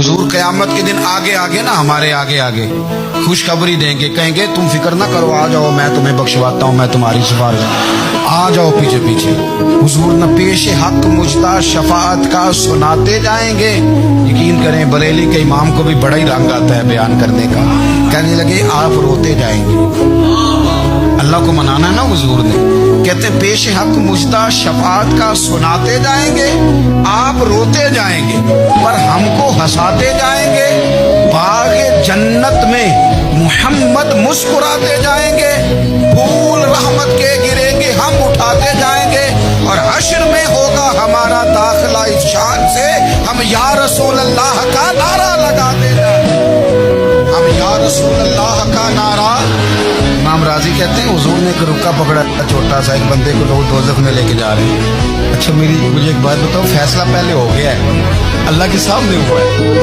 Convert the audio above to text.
हुजूर क़यामत के दिन आगे आगे ना, हमारे आगे आगे खुशखबरी देंगे, कहेंगे तुम फिक्र ना करो, आ जाओ मैं तुम्हें बख्शवाता हूँ, मैं तुम्हारी सिफारिश, आ जाओ पीछे पीछे। हुजूर न पेश हक मुजदा शफाअत का सुनाते जाएंगे। यकीन करें बरेली के इमाम को भी बड़ा ही रंग आता है बयान करने का। कहने लगे आप रोते जाएंगे, अल्लाह को मनाना ना हुजूर ने, कहते पेश हक मुजदा शफाअत का सुनाते जाएंगे, आप रोते जाएंगे पर हमको हंसाते जाएंगे। बाग़े जन्नत में मुहम्मद मुस्कुराते जाएंगे, फूल रहमत के गिरेंगे हम उठाते जाएंगे, और हश्र में होगा हमारा दाखिला इस शान से हम या रसूल अल्लाह का नारा लगाते जाएंगे। हम या रसूल अल्लाह का नारा। इमाम राजी कहते हैं हुजूर ने एक रुक्का पकड़ा, छोटा सा, एक बंदे को लोग दोज़ख में लेके जा रहे हैं। अच्छा मुझे एक बात बताओ, फैसला पहले हो गया है, अल्लाह के सामने हुआ है।